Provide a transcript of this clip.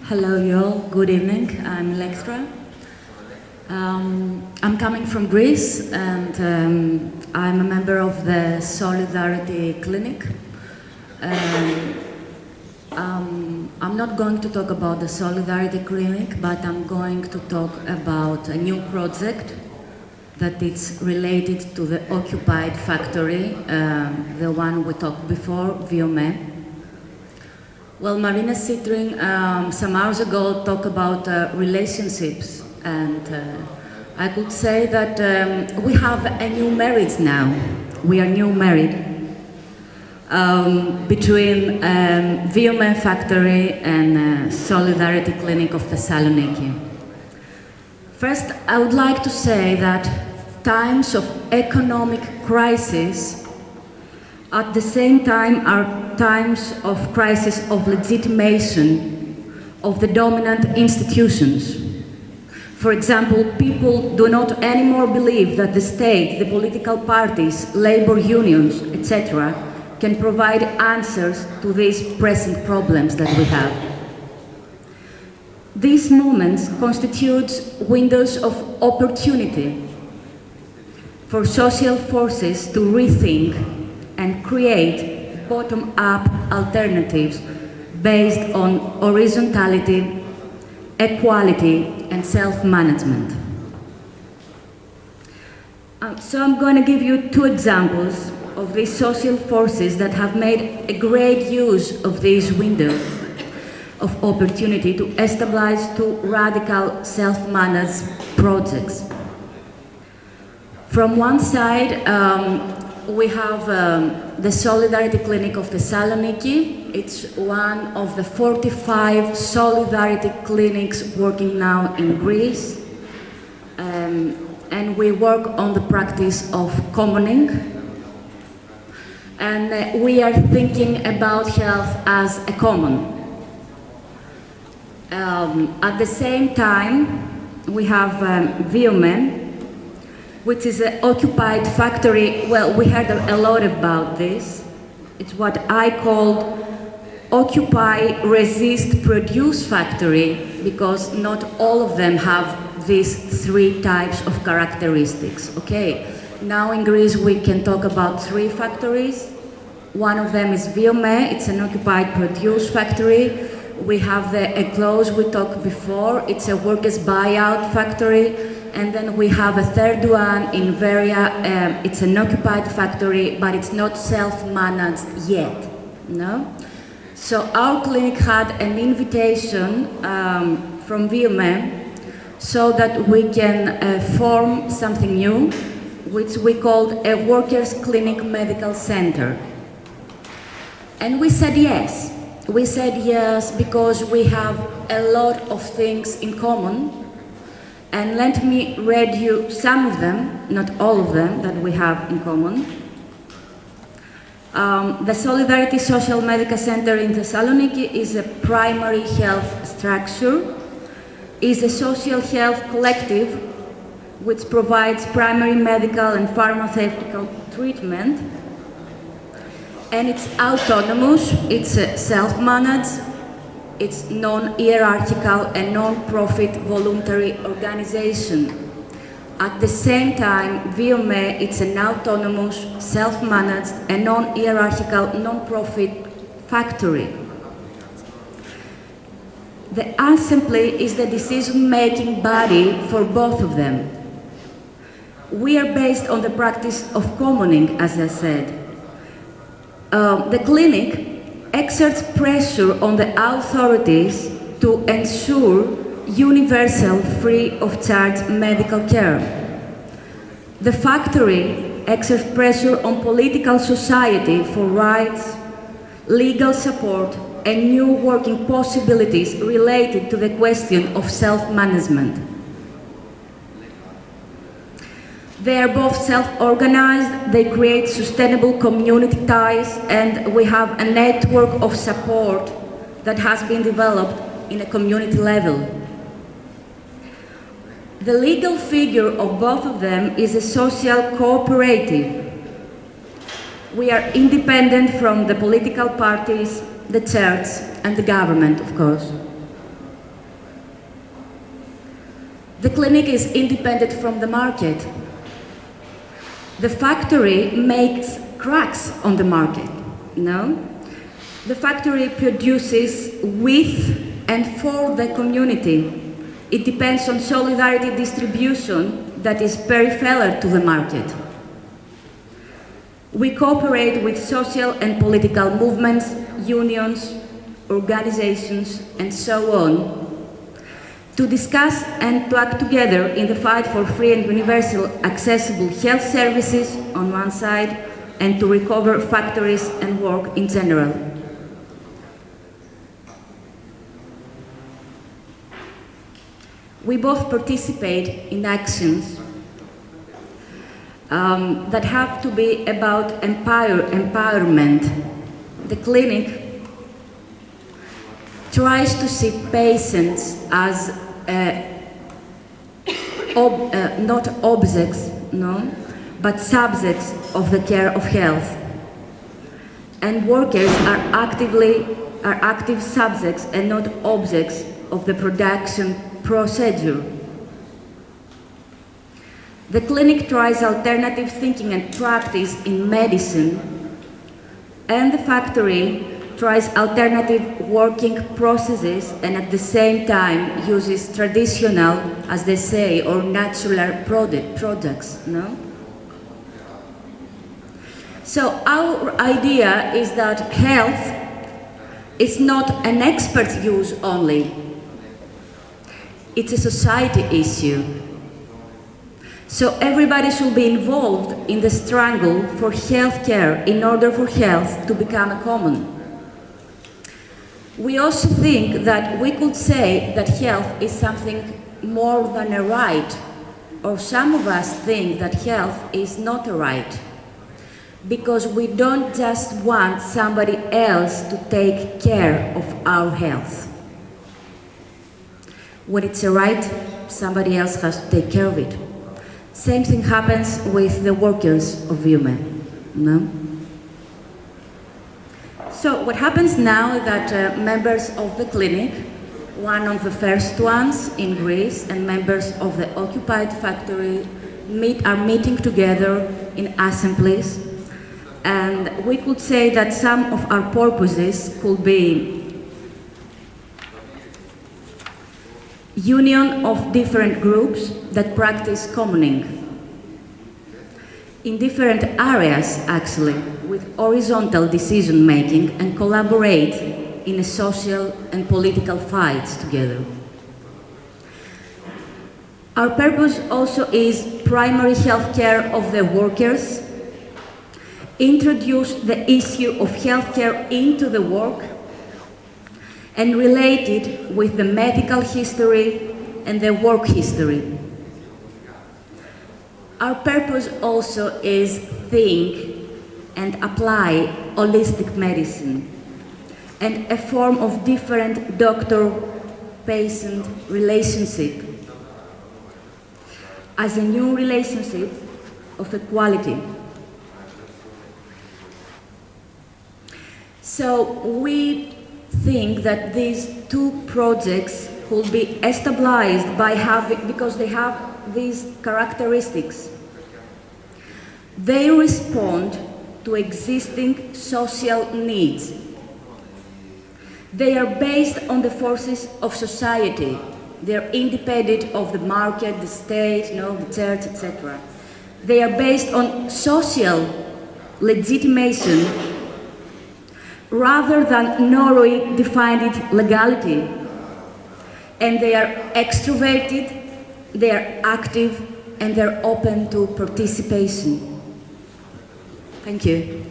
Hello, y'all. Good evening. I'm Ilektra. I'm coming from Greece, and I'm a member of the Solidarity Clinic. I'm not going to talk about the Solidarity Clinic, but I'm going to talk about a new project that is related to the occupied factory, the one we talked before, Viome. Well, Marina Citrin some hours ago talked about relationships, and I could say that we have a new marriage now. We are new married between Viome factory and Solidarity Clinic of Thessaloniki. First, I would like to say that times of economic crisis at the same time are times of crisis of legitimation of the dominant institutions. For example, people do not anymore believe that the state, the political parties, labor unions, etc., can provide answers to these pressing problems that we have. These moments constitute windows of opportunity for social forces to rethink and create bottom-up alternatives based on horizontality, equality, and self-management. So I'm going to give you two examples of these social forces that have made a great use of this window of opportunity to establish two radical self-managed projects. From one side, we have the Solidarity Clinic of Thessaloniki. It's one of the 45 Solidarity clinics working now in Greece. And we work on the practice of commoning. And we are thinking about health as a common. At the same time, we have Viome, which is an occupied factory. Well, we heard a lot about this. It's what I called occupy, resist, produce factory, because not all of them have these three types of characteristics, okay? Now in Greece we can talk about three factories. One of them is Viome, it's an occupied produce factory. We have the Enclose we talked before, it's a workers' buyout factory. And then we have a third one in Veria, it's an occupied factory, but it's not self-managed yet, no? So our clinic had an invitation from Viome so that we can form something new, which we called a Workers' Clinic Medical Center. And we said yes. We said yes because we have a lot of things in common. And let me read you some of them, not all of them, that we have in common. The Solidarity Social Medical Center in Thessaloniki is a primary health structure, is a social health collective which provides primary medical and pharmaceutical treatment, and it's autonomous, it's self-managed, it's non-hierarchical and non-profit voluntary organization. At the same time, Viome, it's an autonomous, self-managed and non-hierarchical, non-profit factory. The assembly is the decision-making body for both of them. We are based on the practice of commoning, as I said. The clinic exerts pressure on the authorities to ensure universal, free of charge medical care. The factory exerts pressure on political society for rights, legal support, and new working possibilities related to the question of self-management. They are both self-organized, they create sustainable community ties, and we have a network of support that has been developed in a community level. The legal figure of both of them is a social cooperative. We are independent from the political parties, the church, and the government, of course. The clinic is independent from the market. The factory makes cracks on the market, no? The factory produces with and for the community. It depends on solidarity distribution that is peripheral to the market. We cooperate with social and political movements, unions, organizations, and so on, to discuss and to act together in the fight for free and universal accessible health services on one side, and to recover factories and work in general. We both participate in actions that have to be about empowerment. The clinic tries to see patients as not objects, no, but subjects of the care of health. And workers are active subjects and not objects of the production procedure. The clinic tries alternative thinking and practice in medicine, and the factory tries alternative working processes and at the same time uses traditional, as they say, or natural products, no? So our idea is that health is not an expert's use only. It's a society issue. So everybody should be involved in the struggle for health care in order for health to become a common. We also think that we could say that health is something more than a right, or some of us think that health is not a right, because we don't just want somebody else to take care of our health. When it's a right, somebody else has to take care of it. Same thing happens with the workers of human, no? So what happens now is that members of the clinic, one of the first ones in Greece, and members of the occupied factory are meeting together in assemblies. And we could say that some of our purposes could be union of different groups that practice commoning in different areas, actually, with horizontal decision-making and collaborate in a social and political fights together. Our purpose also is primary health care of the workers, introduce the issue of healthcare into the work, and relate it with the medical history and the work history. Our purpose also is think and apply holistic medicine and a form of different doctor-patient relationship as a new relationship of equality. So we think that these two projects could be established because they have these characteristics. They respond to existing social needs. They are based on the forces of society. They are independent of the market, the state, the church, etc. They are based on social legitimation rather than narrowly defined legality. And they are extroverted, they are active, and they're open to participation. Thank you.